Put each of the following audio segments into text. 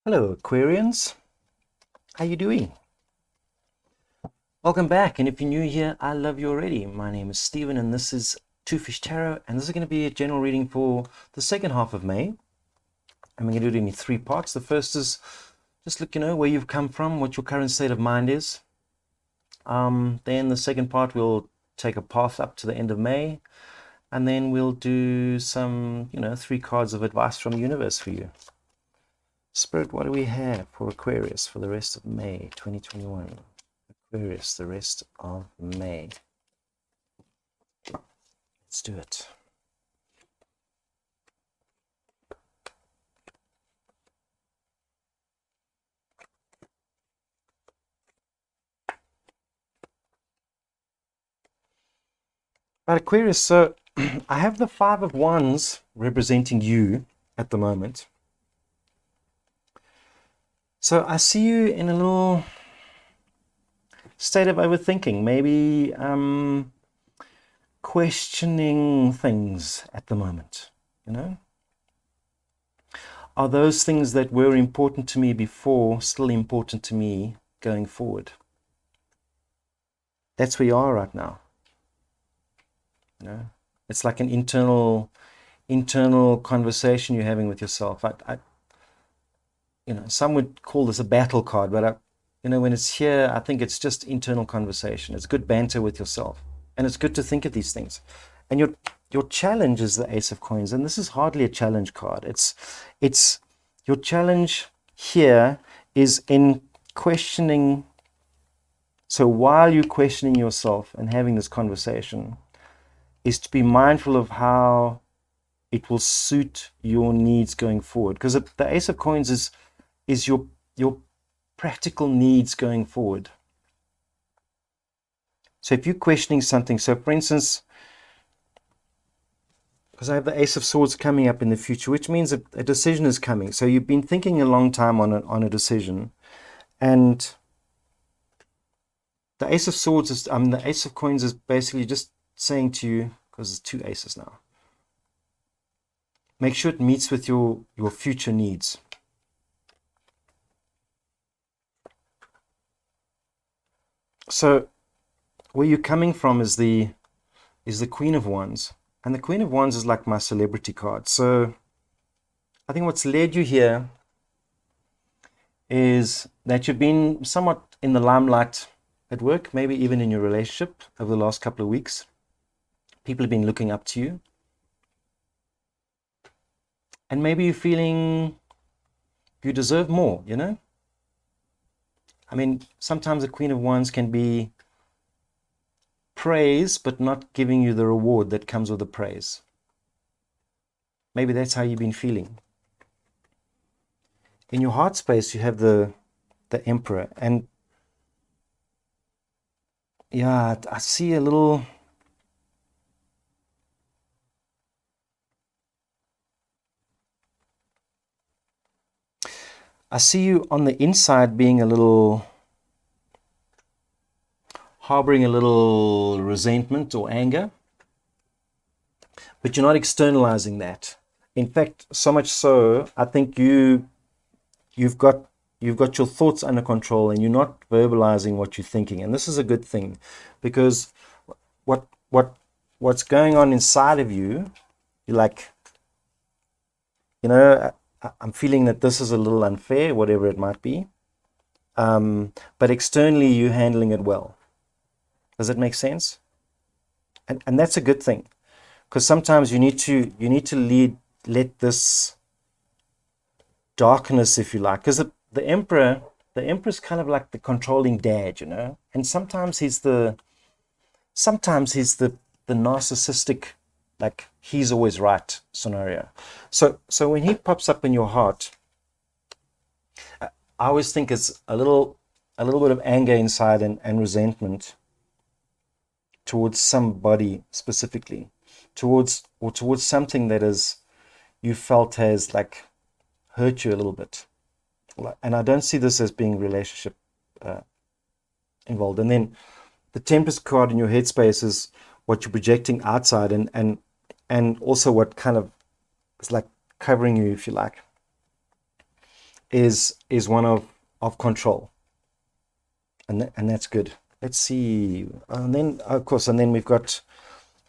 Hello Aquarians, how you doing? Welcome back, and if you're new here, I love you already. My name is Stephen and this is Two Fish Tarot, and this is going to be a general reading for the second half of May. And we're going to do it in three parts. The first is just look, where you've come from, what your current state of mind is. Then the second part, we'll take a path up to the end of May, and then we'll do some, three cards of advice from the universe for you. Spirit, what do we have for Aquarius for the rest of May 2021? Aquarius, the rest of May. Let's do it. Right, Aquarius, so I have the Five of Wands representing you at the moment. So I see you in a little state of overthinking, maybe questioning things at the moment, Are those things that were important to me before still important to me going forward? That's where you are right now. It's like an internal conversation you're having with yourself. Some would call this a battle card, but when it's here, I think it's just internal conversation. It's good banter with yourself, and it's good to think of these things. And your challenge is the Ace of Coins, and this is hardly a challenge card. It's your challenge here is in questioning. So while you're questioning yourself and having this conversation, is to be mindful of how it will suit your needs going forward. Because the Ace of Coins is your practical needs going forward. So if you're questioning something, so for instance, because I have the Ace of Swords coming up in the future, which means a decision is coming. So you've been thinking a long time on a decision, and the Ace of Swords is the Ace of Coins is basically just saying to you, because there's two aces now, make sure it meets with your future needs. So where you're coming from is the Queen of Wands, and the Queen of Wands is like my celebrity card. So I think what's led you here is that you've been somewhat in the limelight at work, maybe even in your relationship over the last couple of weeks. People have been looking up to you, and maybe you're feeling you deserve more, I mean, sometimes the Queen of Wands can be praise, but not giving you the reward that comes with the praise. Maybe that's how you've been feeling. In your heart space, you have the Emperor, and yeah, I see a little. I see you on the inside being a little, harboring a little resentment or anger, but you're not externalizing that. In fact, so much so, I think you've got your thoughts under control, and you're not verbalizing what you're thinking. And this is a good thing, because what's going on inside of you, you're like, I'm feeling that this is a little unfair, whatever it might be. But externally, you're handling it well. Does it make sense? And that's a good thing, because sometimes you need to let this darkness, if you like, because the Emperor's kind of like the controlling dad, and sometimes he's the narcissistic, like he's always right scenario. So when he pops up in your heart, I always think it's a little bit of anger inside, and resentment towards somebody specifically, towards something that is you felt has like hurt you a little bit. And I don't see this as being relationship involved. And then the Tempest card in your headspace is what you're projecting outside, and also what kind of is like covering you, if you like. is one of control, and that's good. Let's see, and then of course, and then we've got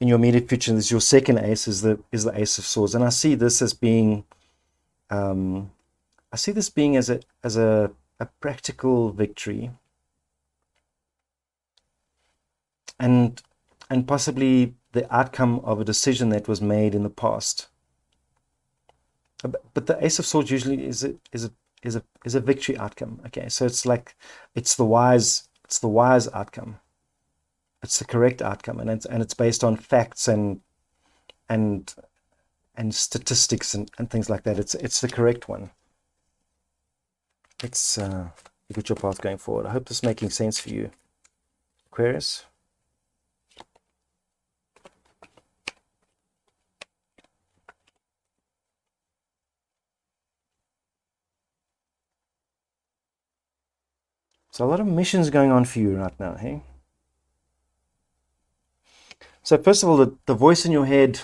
in your immediate future, this is your second ace is the Ace of Swords, and I see this as being, I see this being as a practical victory, and possibly the outcome of a decision that was made in the past. But the Ace of Swords usually is a victory outcome. Okay, so it's like it's the wise outcome. It's the correct outcome, and it's based on facts and statistics and things like that. It's the correct one. Let's look at your path going forward. I hope this is making sense for you, Aquarius. So a lot of missions going on for you right now, hey? So first of all, the voice in your head,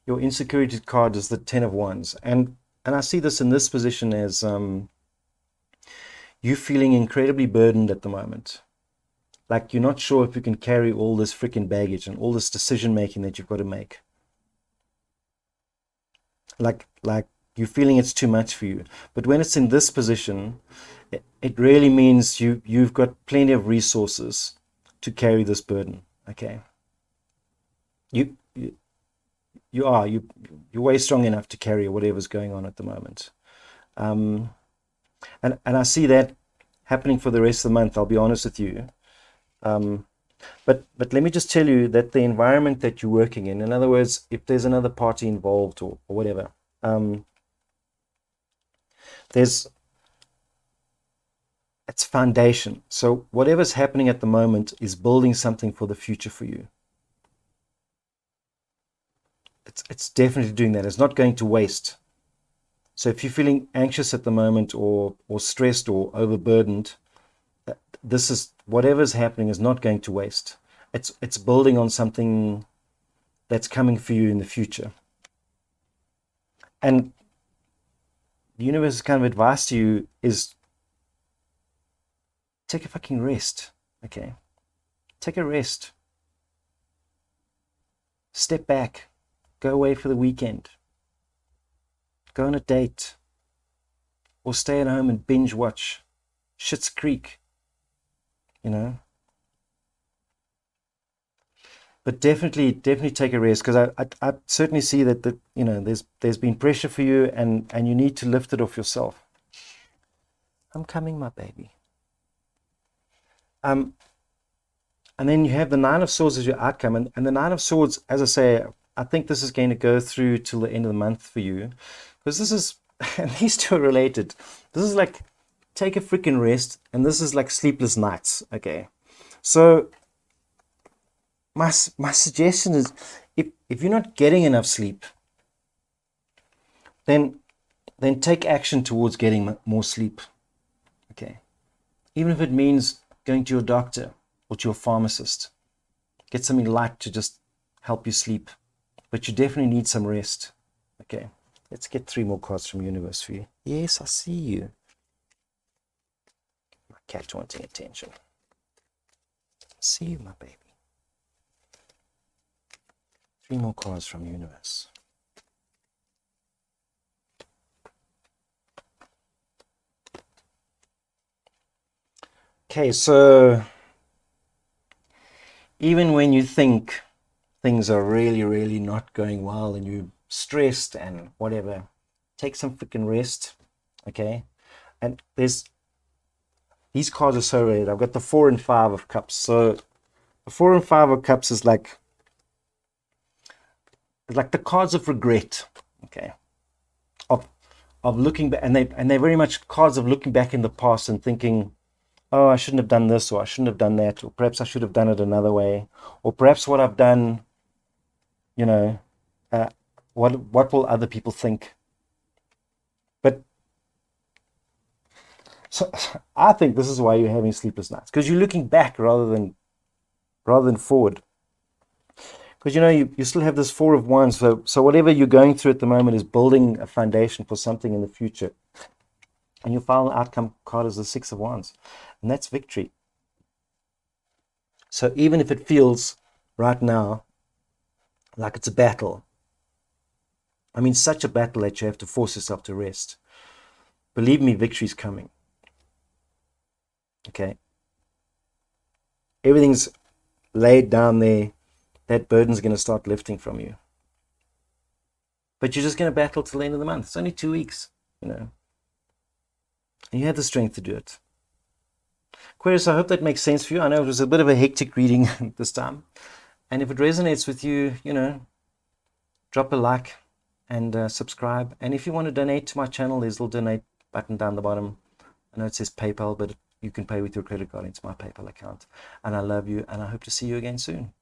your insecurity card is the Ten of Wands. And I see this in this position as you feeling incredibly burdened at the moment. Like you're not sure if you can carry all this freaking baggage and all this decision making that you've got to make. Like you're feeling it's too much for you. But when it's in this position, it really means you've got plenty of resources to carry this burden. Okay. You're way strong enough to carry whatever's going on at the moment. And I see that happening for the rest of the month, I'll be honest with you. But let me just tell you that the environment that you're working in other words, if there's another party involved or whatever, it's foundation. So whatever's happening at the moment is building something for the future for you. It's definitely doing that. It's not going to waste. So if you're feeling anxious at the moment or stressed or overburdened, this is whatever's happening is not going to waste. It's building on something that's coming for you in the future. And the universe's kind of advice to you is take a fucking rest. Okay? Take a rest. Step back. Go away for the weekend. Go on a date. Or stay at home and binge watch Schitt's Creek. You know? But definitely take a rest, because I certainly see that you know there's been pressure for you and you need to lift it off yourself. I'm coming, my baby. And then you have the Nine of Swords as your outcome, and the Nine of Swords, as I say, I think this is going to go through till the end of the month for you, because this is, and these two are related. This is like take a freaking rest, and this is like sleepless nights. Okay, so my suggestion is, if you're not getting enough sleep, then take action towards getting more sleep. Okay, even if it means going to your doctor or to your pharmacist, get something light to just help you sleep, but you definitely need some rest. Okay, let's get 3 more cards from universe for you. Yes, I see you. My cat wanting attention. I see you, my baby. 3 more cards from universe. Okay, so even when you think things are really, really not going well and you're stressed and whatever, take some freaking rest. Okay, and these cards are so related. I've got the 4 and 5 of cups. So the 4 and 5 of cups is like the cards of regret. Okay, of looking back, and they're very much cards of looking back in the past and thinking, oh, I shouldn't have done this, or I shouldn't have done that, or perhaps I should have done it another way, or perhaps what I've done, you know, what will other people think? But so I think this is why you're having sleepless nights, because you're looking back rather than forward. Because, you know, you still have this 4 of Wands, so whatever you're going through at the moment is building a foundation for something in the future. And your final outcome card is the Six of Wands. And that's victory. So even if it feels right now like it's a battle, I mean, such a battle that you have to force yourself to rest, believe me, victory's coming. Okay? Everything's laid down there. That burden's going to start lifting from you. But you're just going to battle till the end of the month. It's only 2 weeks, you know. And you have the strength to do it. Aquarius, I hope that makes sense for you. I know it was a bit of a hectic reading this time. And if it resonates with you, you know, drop a like and subscribe. And if you want to donate to my channel, there's a little donate button down the bottom. I know it says PayPal, but you can pay with your credit card into my PayPal account. And I love you, and I hope to see you again soon.